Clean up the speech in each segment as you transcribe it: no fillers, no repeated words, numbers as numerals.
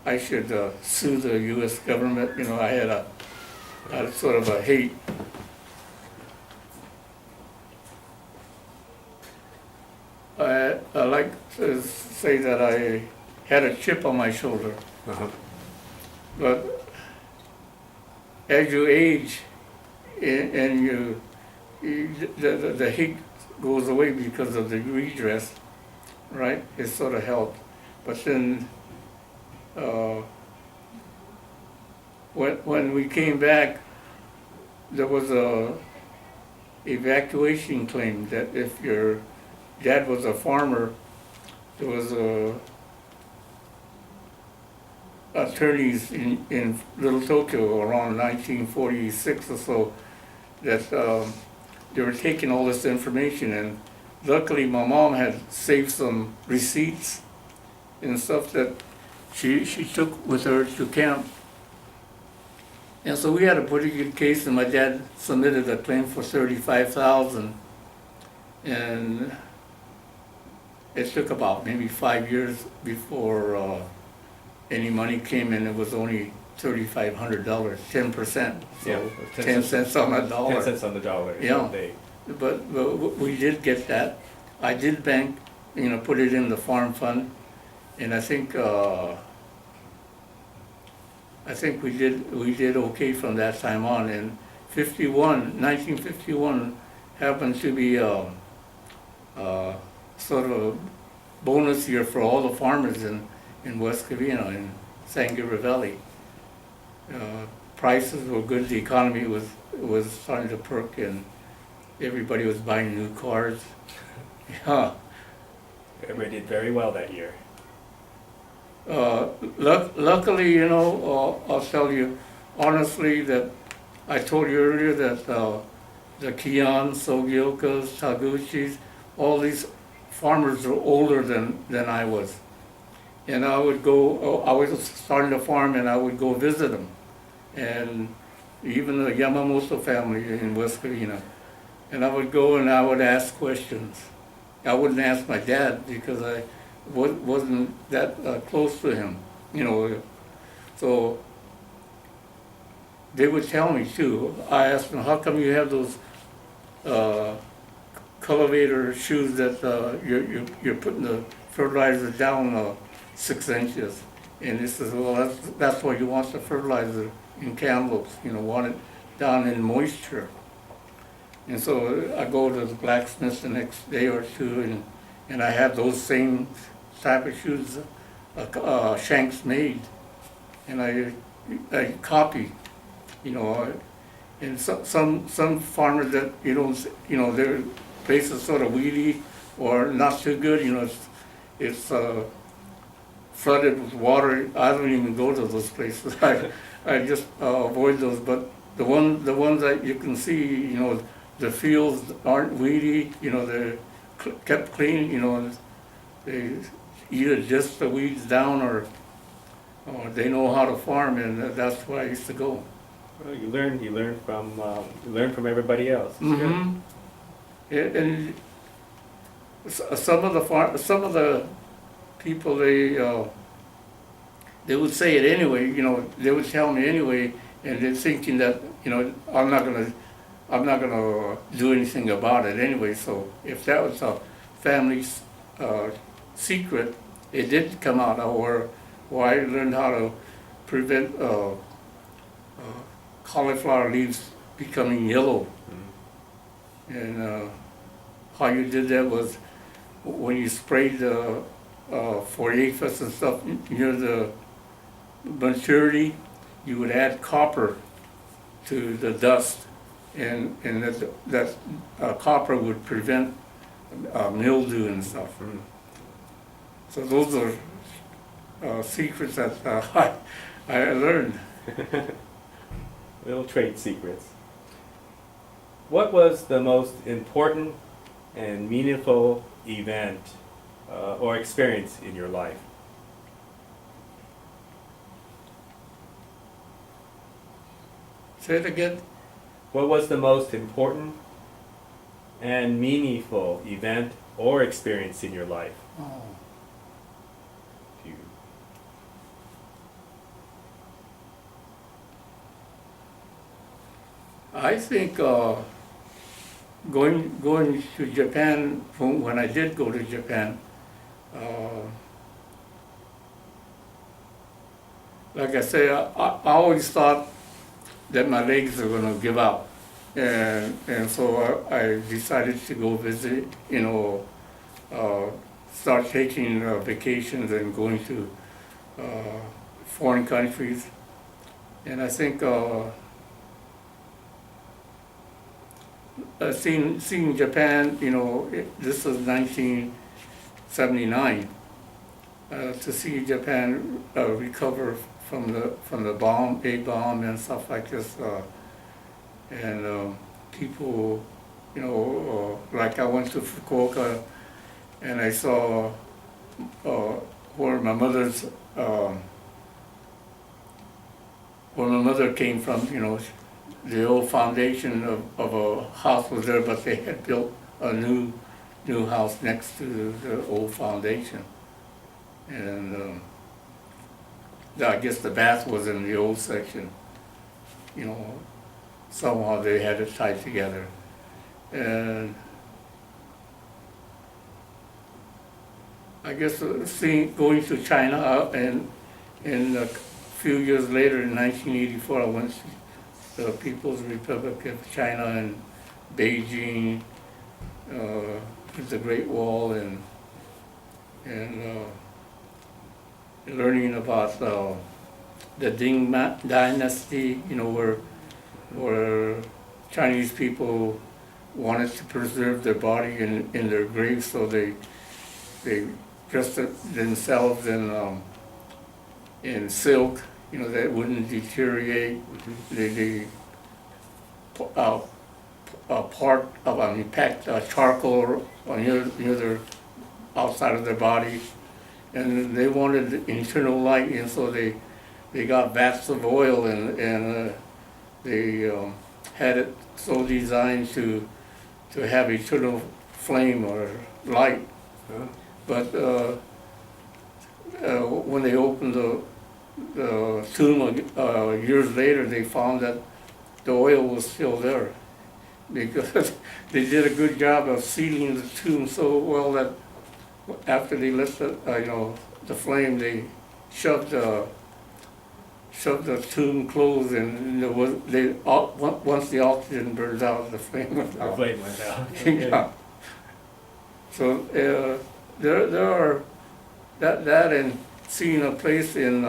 I should sue the U.S. government. You know, I had sort of a hate. I like to say that I had a chip on my shoulder, Uh-huh. but as you age and the hate goes away because of the redress, right? It sort of helped. But then uh, when we came back, there was a evacuation claim that if your dad was a farmer, there was attorneys in Little Tokyo around 1946 or so that they were taking all this information, and luckily my mom had saved some receipts and stuff that she took with her to camp. And so we had a pretty good case, and my dad submitted a claim for $35,000, and it took about maybe 5 years before any money came in. It was only $3,500, 10%. So Yeah, 10 cents on a dollar. 10 cents on the dollar. is Yeah. what they- But we did get that. I did bank, put it in the farm fund, and I think we did okay from that time on. And 1951 happened to be sort of a bonus year for all the farmers in West Covina, in San Gabriel Valley. Prices were good, the economy was starting to perk, and everybody was buying new cars. Yeah. Everybody did very well that year. Luckily, I'll tell you honestly that I told you earlier that the Kions, Sogiokas, Taguchis, all these farmers are older than I was. And I would go, I was starting to farm, and I would go visit them. And even the Yamamoto family in West Covina. And I would go and I would ask questions. I wouldn't ask my dad because I wasn't that close to him, So they would tell me too. I asked them, how come you have those cultivator shoes that you're putting the fertilizer down 6 inches? And he says, well, that's why you want the fertilizer in cantaloupes, want it down in moisture. And so I go to the blacksmith the next day or two, and I have those same type of shoes Shanks made, and I copy, and some farmers that their place is sort of weedy or not too good, it's flooded with water. I don't even go to those places. I just avoid those. But the ones that you can see, the fields aren't weedy, they're kept clean, they either just the weeds down or they know how to farm, and that's where I used to go. Well, you learn from everybody else. Mm-hmm. And some of the people, they would say it anyway, they would tell me anyway, and they're thinking that, I'm not gonna do anything about it anyway. So if that was a family secret, it did come out, or I learned how to prevent cauliflower leaves becoming yellow. Mm-hmm. And how you did that was when you sprayed the phosphorus and stuff near the maturity, you would add copper to the dust, and that copper would prevent mildew and stuff. Mm. So those are secrets that I learned. Little trade secrets. What was the most important and meaningful event or experience in your life? Say it again. What was the most important and meaningful event or experience in your life? Oh. I think going to Japan, when I did go to Japan, uh, like I say, I always thought that my legs were going to give out. And so I decided to go visit, uh, start taking vacations and going to uh, foreign countries. And I think seeing Japan, this was 1979. To see Japan recover from the bomb, A bomb, and stuff like this, and people, like I went to Fukuoka, and I saw uh, where my mother's, where my mother came from. The old foundation of a house was there, but they had built a new house next to the old foundation. And I guess the bath was in the old section. Somehow they had it tied together. And I guess going to China, and a few years later, in 1984, I went to the People's Republic of China and Beijing, with the Great Wall, and learning about the Dynasty, where Chinese people wanted to preserve their body in their graves, so they dressed themselves in silk, that wouldn't deteriorate. They packed charcoal on the outside of their body, and they wanted internal light, and so they got vats of oil, and they had it so designed to have eternal flame or light. Huh? But when they opened the tomb years later, they found that the oil was still there, because they did a good job of sealing the tomb so well that after they lit the flame, they shoved the tomb closed, and once the oxygen burns out, the flame went The out. flame went out. Okay. Yeah. So there are that and seeing a place in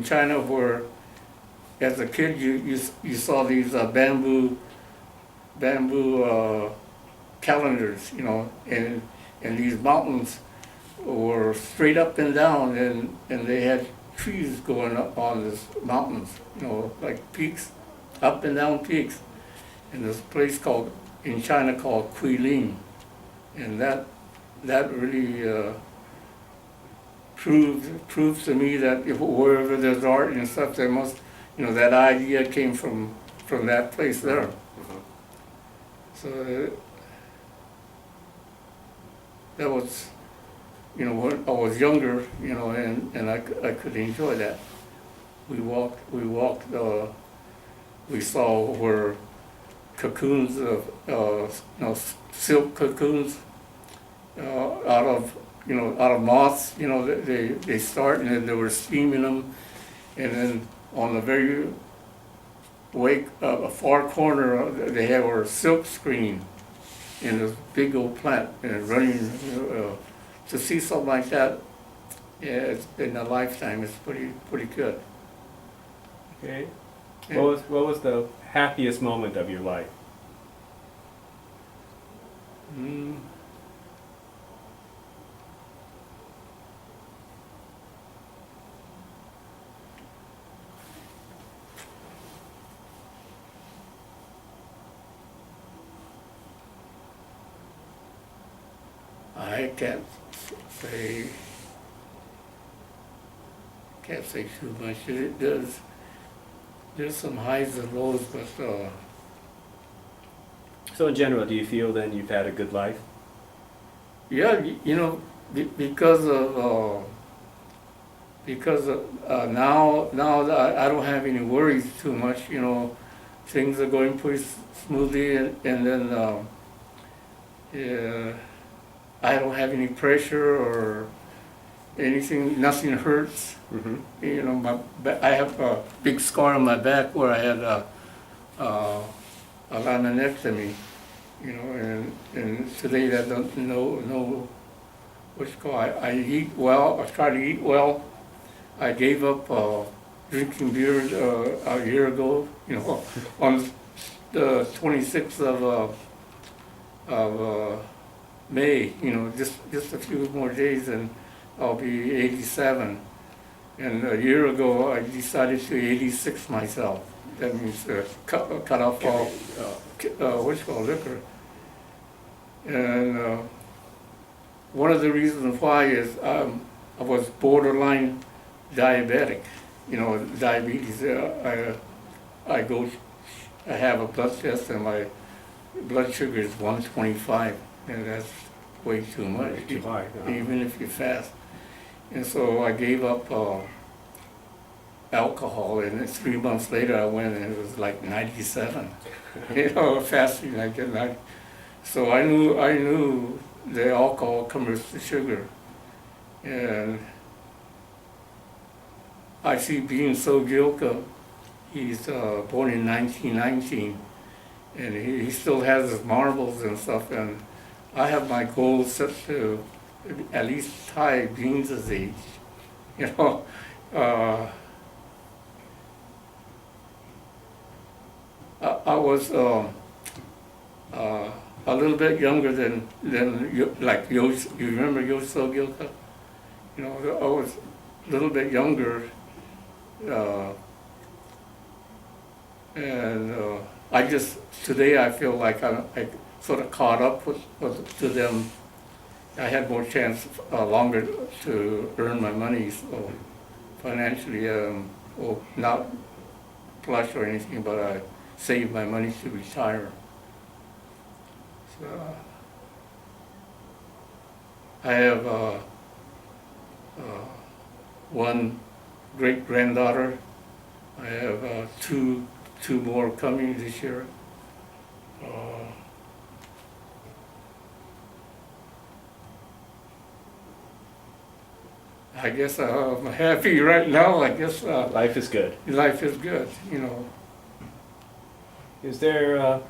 China where, as a kid, you saw these bamboo calendars, and these mountains were straight up and down, and they had trees going up on these mountains, like peaks, up and down peaks. And this place in China called Guilin, and that really proves to me that wherever there's art and stuff, there must, that idea came from that place there. Uh-huh. So that was, when I was younger, and I could enjoy that. We walked, we saw where cocoons of, silk cocoons, out of moths, they start, and then they were steaming them, and then on the very far corner, they have a silk screen in this big old plant, and running, to see something like that, yeah, in a lifetime, it's pretty good. Okay. Yeah. What was the happiest moment of your life? Mm. I say can't say too much. There's some highs and lows, but So in general, do you feel then you've had a good life? yeah, because now that I don't have any worries too much. things are going pretty smoothly, and then yeah, I don't have any pressure or anything. Nothing hurts. Mm-hmm. You know, I have a big scar on my back where I had a laminectomy. You know, and today I don't know what's called. I eat well. I try to eat well. I gave up drinking beer a year ago. You know, on the 26th of May. You know, just a few more days and I'll be 87. And a year ago, I decided to 86 myself. That means cut off all what's called liquor. And one of the reasons why is I was borderline diabetic. You know, diabetes. I have a blood test and my blood sugar is 125, and that's way too much. Way too high. Even if you fast. And so I gave up alcohol, and 3 months later I went and it was like 97. You know, fasting like that. So I knew the alcohol converts to sugar, and I see being so Gilka, he's born in 1919, and he still has his marbles and stuff, and I have my goal set to at least tie Beans' age. You know, I was a little bit younger than like Yosh. You remember Yoshio Gilka? You know, I was a little bit younger, and today I feel like I sort of caught up to them. I had more chance longer to earn my money, so financially, well, not flush or anything, but I saved my money to retire. So I have one great granddaughter. I have two more coming this year. I guess I'm happy right now. I guess Life is good. life is good, you know. Is there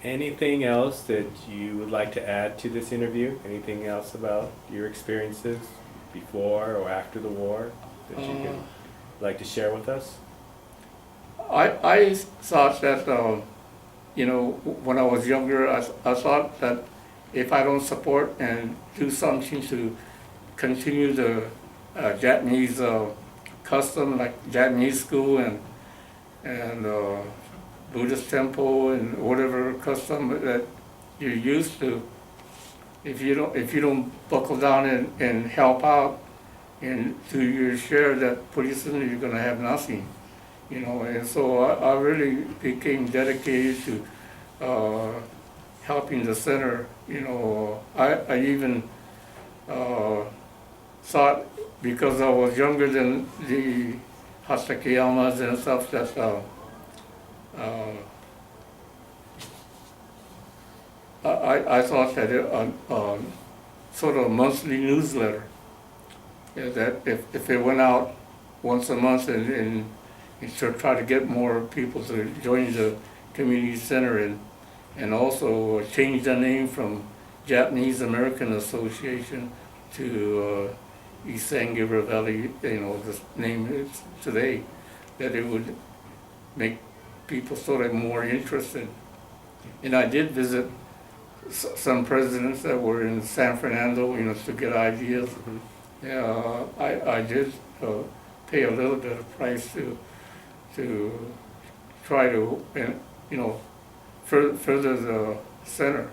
anything else that you would like to add to this interview? Anything else about your experiences before or after the war that you would like to share with us? I thought that, you know, when I was younger, I thought that if I don't support and do something to continue the Japanese custom, like Japanese school and Buddhist temple and whatever custom that you're used to, if you don't buckle down and help out and do your share, that pretty soon you're gonna have nothing, you know. And so I really became dedicated to helping the center, you know. I even thought, because I was younger than the Hasakiyamas and stuff, that I thought that sort of monthly newsletter, yeah, that if it went out once a month and to try to get more people to join the community center, and also change the name from Japanese American Association to East San Gabriel Valley, you know, the name is today, that it would make people sort of more interested. And I did visit some presidents that were in San Fernando, you know, to get ideas. Yeah, I did pay a little bit of price to try to, you know, further the center.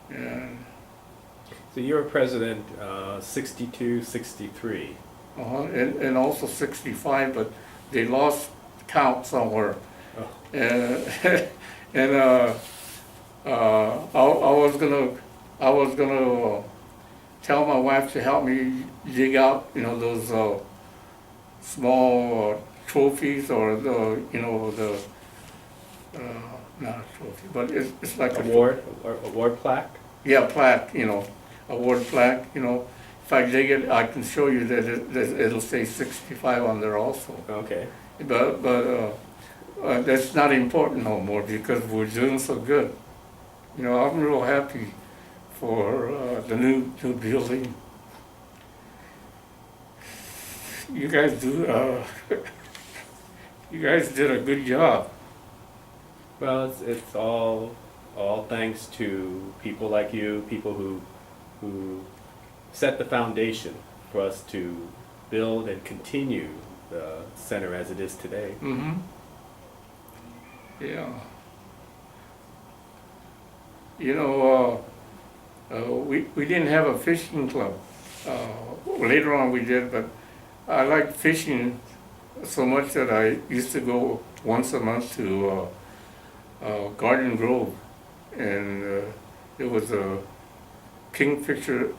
And So you were president 62, 63. and also 65, but they lost count somewhere. Oh. And I was gonna tell my wife to help me dig out, you know, those small trophies, or the, you know, not a trophy, but it's like a Award plaque? yeah, plaque, award plaque, If I dig it, I can show you that it'll say 65 on there also. Okay. But that's not important no more because we're doing so good. I'm real happy for the new building. You guys you guys did a good job. Well, it's all thanks to people like you, people who set the foundation for us to build and continue the center as it is today. Mm-hmm. Yeah. We didn't have a fishing club. Later on we did, but I liked fishing so much that I used to go once a month to Garden Grove, and it was a Kingfisher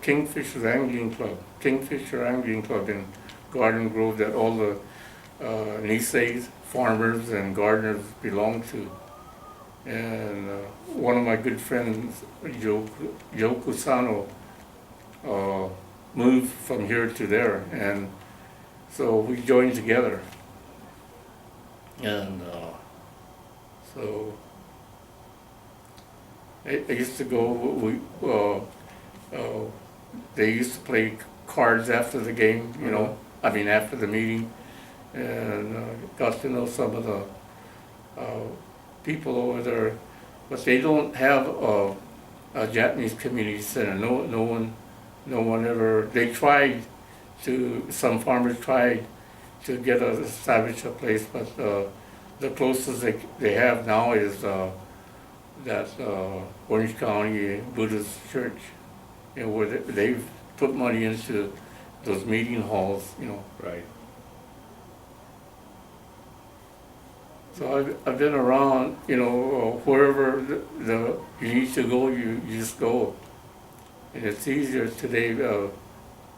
Angling Club in Garden Grove that all the Niseis, farmers and gardeners belonged to. And one of my good friends, Joe Cusano, moved from here to there, and so we joined together. And so I used to go. They used to play cards after the game. I mean after the meeting, and got to know some of the people over there, but they don't have a Japanese community center. No one ever. They tried to. Some farmers tried to establish a place, but the closest they have now is that Orange County Buddhist Church, where they've put money into those meeting halls. Right. So I've been around, wherever you need to go, you just go. And it's easier today.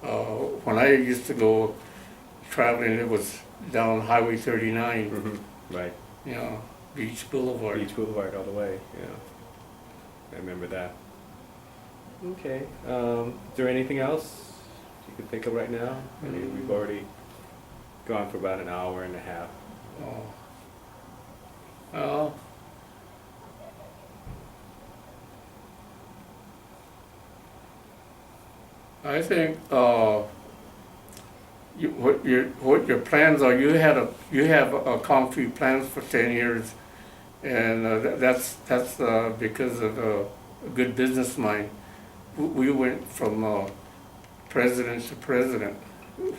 When I used to go traveling, it was down Highway 39. Mm-hmm. Right. Beach Boulevard. Beach Boulevard all the way, yeah. I remember that. Okay. Is there anything else you can think of right now? I mean, we've already gone for about an hour and a half. Oh. Well, I think what your plans are. You have a concrete plans for 10 years, and that's because of a good business mind. We went from president to president.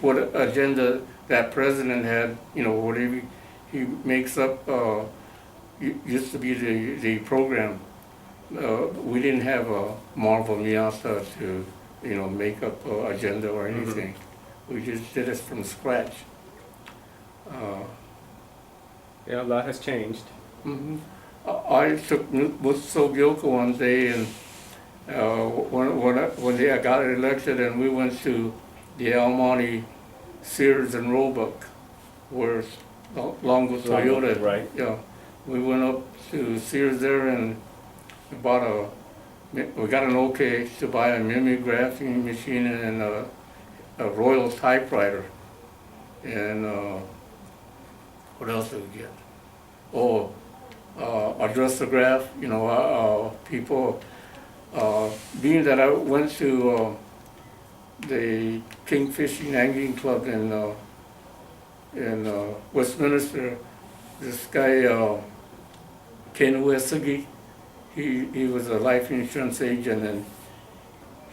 What agenda that president had, whatever he makes up. Used to be the program. We didn't have a Marvel Miyata to, make up an agenda or anything. Mm-hmm. We just did it from scratch. Yeah, a lot has changed. Mm-hmm. I took Mutsu Gyoko one day, and when I got elected, and we went to the Hamachi, Sears and Roebuck, where Longo Toyota. Right. Yeah. We went up to Sears there and we got an okay to buy a mimeographing machine and a Royal typewriter. And what else did we get? Oh, a dressograph, people, being that I went to the Kingfisher Angling Club in Westminster, this guy, Ken Uesugi, he was a life insurance agent, and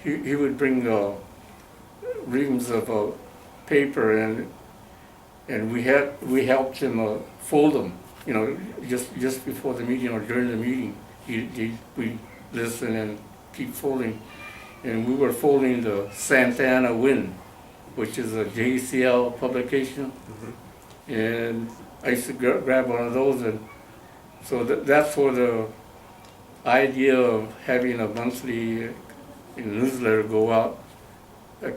he would bring reams of paper, and we helped him fold them, just before the meeting or during the meeting. We listen and keep folding, and we were folding the Santa Ana Wind, which is a JCL publication, and I used to grab one of those, and so that's where the idea of having a monthly newsletter go out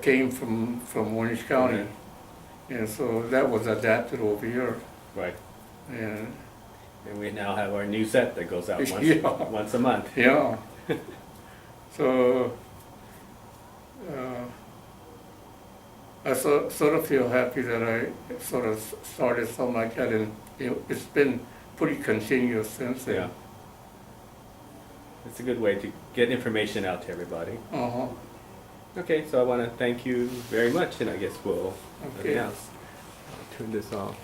came from Orange County. Mm-hmm. And so that was adapted over here. Right. And And we now have our new set that goes out Yeah. once a month. Yeah. So, I sort of feel happy that I sort of started something like that, and it's been pretty continuous since then. Yeah. It's a good way to get information out to everybody. Uh-huh. Okay, so I want to thank you very much, and I guess we'll Okay. announce. Turn this off.